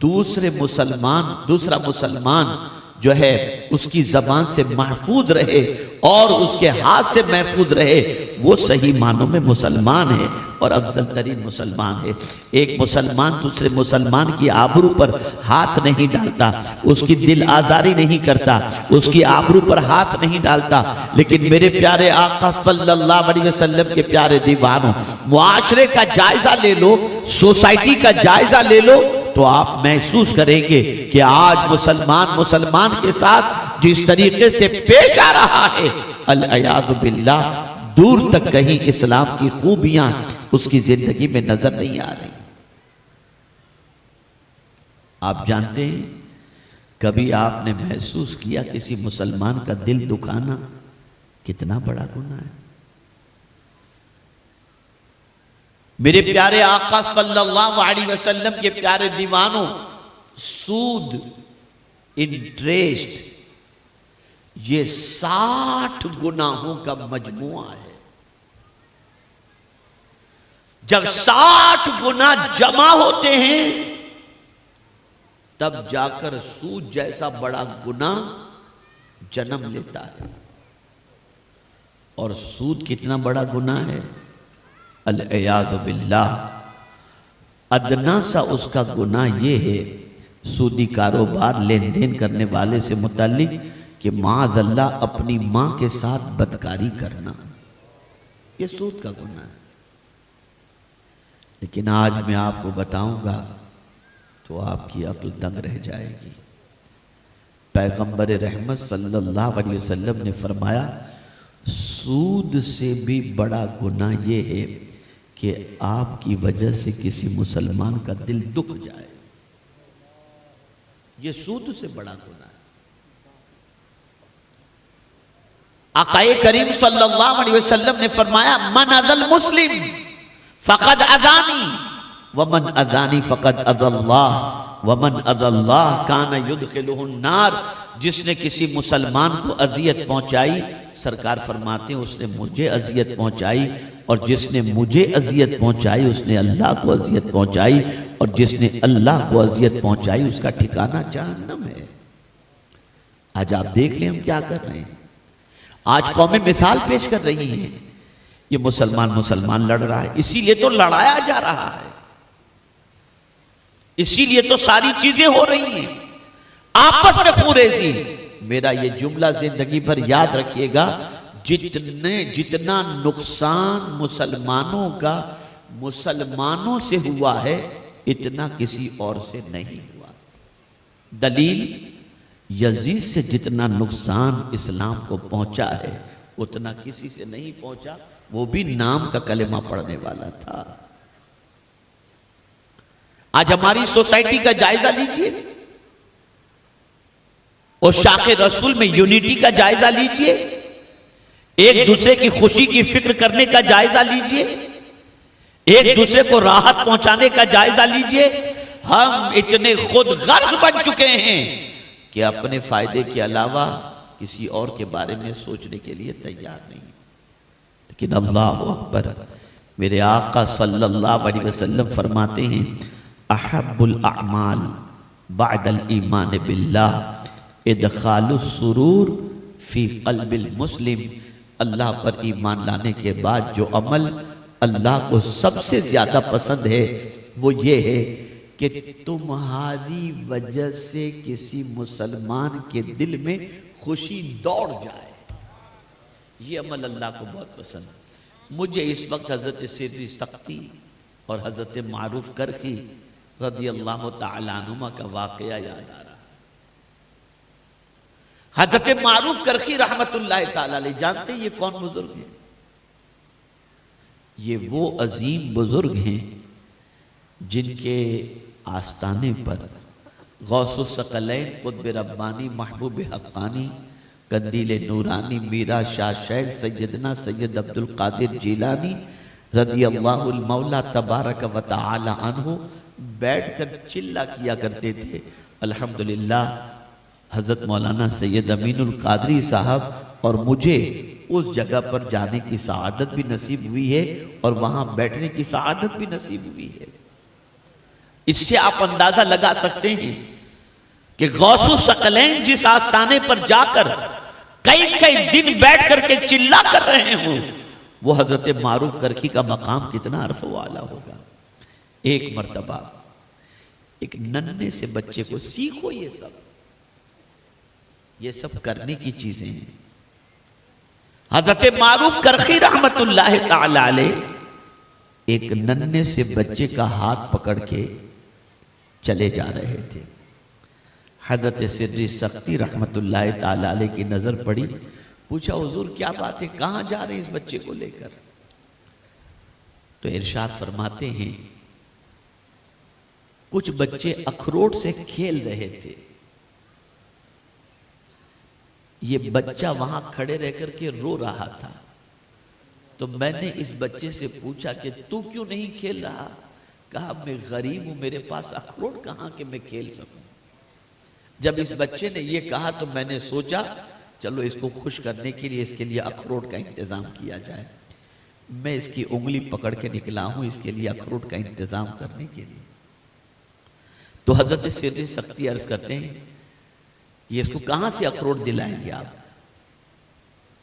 दूसरा मुसलमान जो है उसकी जबान से महफूज रहे और उसके हाथ से महफूज रहे, वो सही मानों में मुसलमान है और अफजल तरीन मुसलमान है। एक मुसलमान दूसरे मुसलमान की आबरू पर हाथ नहीं डालता, उसकी दिल आजारी नहीं करता, उसकी आबरू पर हाथ नहीं डालता। लेकिन मेरे प्यारे आका सल्लल्लाहु अलैहि वसल्लम के प्यारे दीवानों, मुआशरे का जायजा ले लो, सोसाइटी का जायजा ले लो, तो आप महसूस करेंगे कि आज मुसलमान के साथ जिस तरीके से पेश आ रहा है, अल-अयाज़ु बिल्लाह, दूर तक कहीं इस्लाम की खूबियां उसकी जिंदगी में नजर नहीं आ रही। आप जानते हैं, कभी आपने महसूस किया किसी मुसलमान का दिल दुखाना कितना बड़ा गुनाह है? मेरे प्यारे आका सल्लल्लाहु अलैहि वसल्लम के प्यारे दीवानों, सूद, इंटरेस्ट, ये 60 गुनाहों का मजमुआ है। जब 60 गुनाह जमा होते हैं तब जाकर सूद जैसा बड़ा गुनाह जन्म लेता है। और सूद कितना बड़ा गुनाह है? अल-इयाज़ु बिल्लाह, अदना सा उसका गुनाह ये है, सूदी कारोबार लेन देन करने वाले से मुताल्लिक कि माज़अल्लाह अपनी माँ के साथ बदकारी करना, ये सूद का गुनाह है। लेकिन आज मैं आपको बताऊंगा तो आपकी अक्ल दंग रह जाएगी। पैगंबर रहमत सल्लल्लाहु अलैहि वसल्लम ने फरमाया, सूद से भी बड़ा गुनाह ये है कि आपकी वजह से किसी मुसलमान का दिल दुख जाए, ये सूद से बड़ा गुनाह है। आकाए करीम सल्लल्लाहु अलैहि वसल्लम ने फरमाया, मन अदल मुस्लिम फ़क़द अदानी वमन अदानी फ़क़द अदल्लाह वमन अदल्लाह कान युदखिलुहु नार। जिसने किसी मुसलमान को अजियत पहुंचाई, सरकार फरमाते हैं उसने मुझे अजियत पहुंचाई, और जिसने मुझे अजियत पहुंचाई उसने अल्लाह को अजियत पहुंचाई, और जिसने अल्लाह को अजियत पहुंचाई उसका ठिकाना जहन्नम है। आज आप देख लें हम क्या कर रहे हैं। आज कौमें मिसाल पेश कर रही हैं, ये मुसलमान लड़ रहा है, इसीलिए तो लड़ाया जा रहा है, इसीलिए तो सारी चीजें हो रही हैं, आपस में खूरेजी। मेरा ये जुमला जिंदगी भर याद रखिएगा, जितना नुकसान मुसलमानों का मुसलमानों से हुआ है, इतना किसी और से नहीं हुआ। दलील, यजीद से जितना नुकसान इस्लाम को पहुंचा है उतना किसी से नहीं पहुंचा, वो भी नाम का कलेमा पढ़ने वाला था। आज हमारी सोसाइटी का जायजा लीजिए, और शाक़े रसूल में यूनिटी का जायजा लीजिए, एक दूसरे की खुशी की फिक्र करने का जायजा लीजिए, एक दूसरे को राहत पहुंचाने का जायजा लीजिए। हम इतने खुद गर्ज बन चुके हैं कि अपने फायदे के अलावा किसी और के बारे में सोचने के लिए तैयार नहीं। लेकिन अल्लाहु अकबर, मेरे आका सल्लल्लाहु अलैहि वसल्लम फरमाते हैं, अहब्बुल अअमाल बअदल ईमान बिल्लाह इदखालुस सुरूर फी क़ल्बिल मुस्लिम। अल्लाह पर ईमान लाने के बाद जो अमल अल्लाह को सबसे ज्यादा पसंद है वो ये है कि तुम्हारी वजह से किसी मुसलमान के दिल में खुशी दौड़ जाए, ये अमल अल्लाह को बहुत पसंद है। मुझे इस वक्त हजरत सिर्री सख्ती और हजरत मारूफ करखी रज़ी अल्लाह तआला अन्हुमा का वाक़या याद आ रहा। हजरत मारूफ करखी रहमतुल्लाह तआला अलैह, जानते हैं ये कौन बुजुर्ग है? ये वो अजीम बुजुर्ग हैं जिनके आस्ताने पर गौसुस सकलैन कुतुब रब्बानी महबूब हक्कानी कंदील नूरानी मीरा शाह शैख सैयदना सैयद अब्दुल कादिर जीलानी रज़ी अल्लाहुल मौला तबारक व तआला अन्हु बैठकर चिल्ला किया करते थे, अल्हम्दुलिल्लाह हज़रत मौलाना सैयद अमीनुल कादरी साहब और मुझे उस जगह पर जाने की सआदत भी नसीब हुई है और वहाँ बैठने की सआदत भी नसीब हुई है। इससे आप अंदाजा लगा सकते हैं कि गौसु सकलैन जिस आस्थाने पर जाकर कई कई दिन बैठ करके चिल्ला कर रहे हो, वो हजरत मारूफ करखी का मकाम कितना अरफ वाला होगा। एक मर्तबा एक नन्हे से बच्चे को सीखो, ये सब करने की चीजें हैं। हजरत मारूफ करखी रहमतुल्लाह ताला अलैह एक नन्हे से बच्चे का हाथ पकड़ के चले जा रहे थे। हजरत सिर्री सख्ती रहमतुल्लाह ताला अलैह की नजर पड़ी, पूछा हुजूर क्या बात है, कहां जा रहे हैं इस बच्चे को लेकर? तो इरशाद फरमाते हैं कुछ बच्चे अखरोट से खेल रहे थे, ये बच्चा वहां खड़े रह करके रो रहा था। तो मैंने इस बच्चे से पूछा कि तू क्यों नहीं खेल रहा? कहा मैं गरीब हूं, मेरे पास अखरोट कहां के मैं खेल सकूं। जब इस बच्चे ने ये कहा तो मैंने सोचा चलो इसको खुश करने के लिए इसके लिए अखरोट का इंतजाम किया जाए। मैं इसकी उंगली पकड़ के निकला हूं इसके लिए अखरोट का इंतजाम करने के लिए। तो हजरत सिर्री सख्ती अर्ज करते हैं ये इसको कहां से अखरोट दिलाएंगे आप?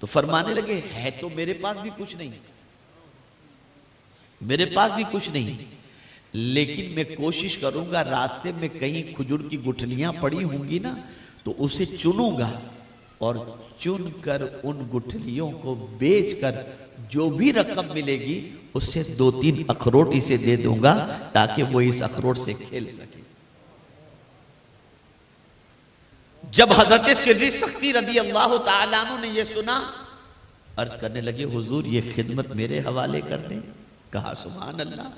तो फरमाने लगे है तो मेरे पास भी कुछ नहीं, मेरे पास भी कुछ नहीं, लेकिन मैं कोशिश करूंगा रास्ते में कहीं खजूर की गुठलियां पड़ी होंगी ना तो उसे चुनूंगा और चुनकर उन गुठलियों को बेचकर जो भी रकम मिलेगी उससे 2-3 अखरोट इसे दे दूंगा ताकि वो इस अखरोट से खेल सके। जब हजरत सिर्री सख्ती रदी अल्लाह ताला अन्हु ने यह सुना, अर्ज करने लगे हुजूर ये खिदमत मेरे हवाले कर दें। कहा सुभान अल्लाह।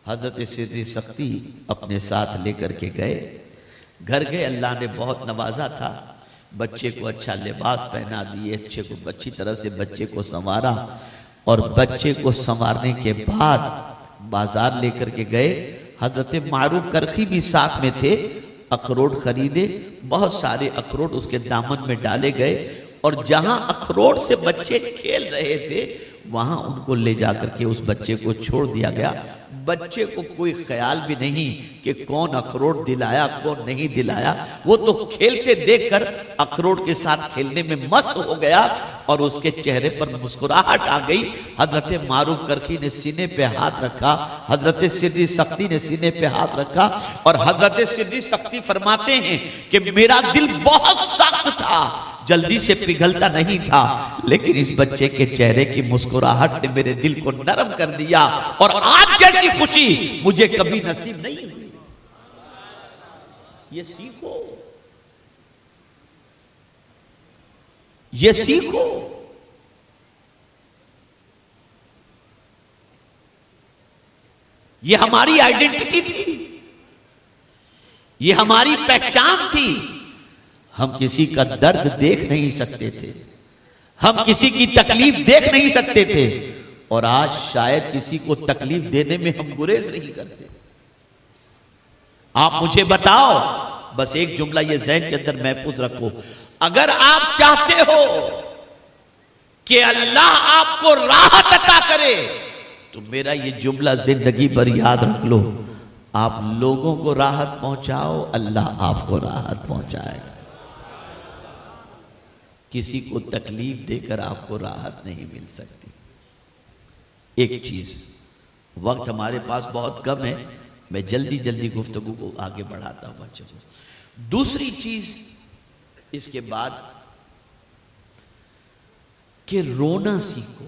हजरत सिर्री सख्ती अपने साथ लेकर के गए, घर गए, अल्लाह ने बहुत नवाजा था, बच्चे को अच्छा लिबास पहना दिए, अच्छी तरह से बच्चे को संवारा और बच्चे को संवारने के बाद बाजार लेकर के गए। हजरत मारूफ करखी भी साथ में थे, अखरोट खरीदे, बहुत सारे अखरोट उसके दामन में डाले गए और जहां अखरोट से बच्चे खेल रहे थे वहां उनको ले जाकर के उस बच्चे को छोड़ दिया गया। बच्चे को कोई ख्याल भी नहीं कि कौन अखरोट दिलाया कौन नहीं दिलाया, वो तो खेलते देखकर अखरोट के साथ खेलने में मस्त हो गया और उसके चेहरे पर मुस्कुराहट आ गई। हजरत मारूफ करखी ने सीने पे हाथ रखा, हजरत सिर्री सख्ती ने सीने पे हाथ रखा और हजरत सिर्री सख्ती फरमाते हैं कि मेरा दिल बहुत सख्त था, जल्दी से पिघलता नहीं था, लेकिन इस बच्चे के चेहरे की मुस्कुराहट ने मेरे दिल को नरम कर दिया और आज जैसी खुशी मुझे कभी नसीब नहीं हुई। ये सीखो, ये सीखो। ये हमारी आइडेंटिटी थी, ये हमारी पहचान थी। हम किसी का दर्द देख नहीं सकते थे, हम किसी की तकलीफ देख नहीं सकते थे और आज शायद किसी को तकलीफ देने में हम गुरेज नहीं करते। आप मुझे बताओ, बस एक जुमला ये ज़हन के अंदर महफूज रखो, अगर आप चाहते हो कि अल्लाह आपको राहत अता करे तो मेरा ये जुमला जिंदगी भर याद रख लो, आप लोगों को राहत पहुंचाओ, अल्लाह आपको राहत पहुंचाएगा। किसी को तकलीफ देकर आपको राहत नहीं मिल सकती। एक चीज, वक्त हमारे पास बहुत कम है, मैं जल्दी जल्दी गुफ्तगू को आगे बढ़ाता हूं बच्चों को। दूसरी चीज इसके बाद कि रोना सीखो।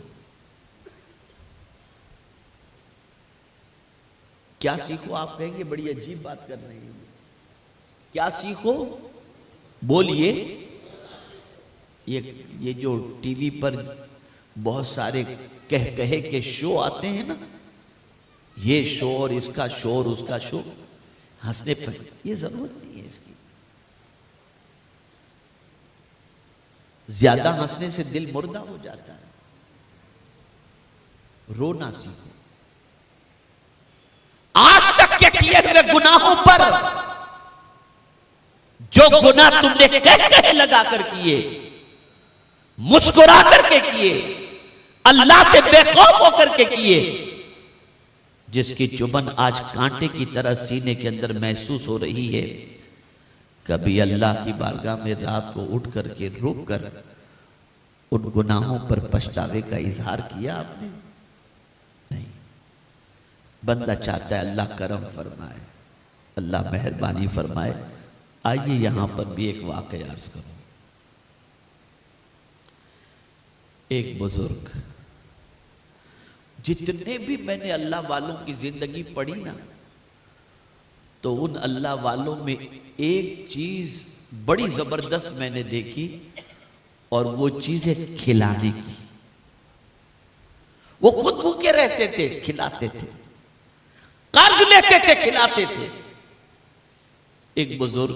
क्या सीखो? आप कहेंगे बड़ी अजीब बात कर रहे हैं, क्या सीखो? बोलिए। ये जो टीवी पर बहुत सारे कह कहे के शो आते हैं ना, ये शो और इसका शो और उसका शो, हंसने पर ये जरूरत नहीं है इसकी। ज्यादा हंसने से दिल मुर्दा हो जाता है। रोना सीखो। आज तक के किए हुए गुनाहों पर, जो गुनाह तुमने कह कहे लगा कर किए, मुस्कुरा करके किए, अल्लाह से बेखौफ होकर के किए, जिसकी चुभन आज कांटे की तरह सीने के अंदर महसूस हो रही है, कभी अल्लाह की बारगाह में रात को उठ करके रुक कर उन गुनाहों पर पछतावे का इजहार किया आपने? नहीं। बंदा चाहता है अल्लाह करम फरमाए, अल्लाह मेहरबानी फरमाए। आइए यहां पर भी एक वाक़या अर्ज करूं। एक बुजुर्ग, जितने भी मैंने अल्लाह वालों की जिंदगी पढ़ी ना, तो उन अल्लाह वालों में एक चीज बड़ी जबरदस्त मैंने देखी, और वो चीज है खिलाने की। वो खुद भूखे रहते थे, खिलाते थे, कर्ज लेते थे, खिलाते थे। एक बुजुर्ग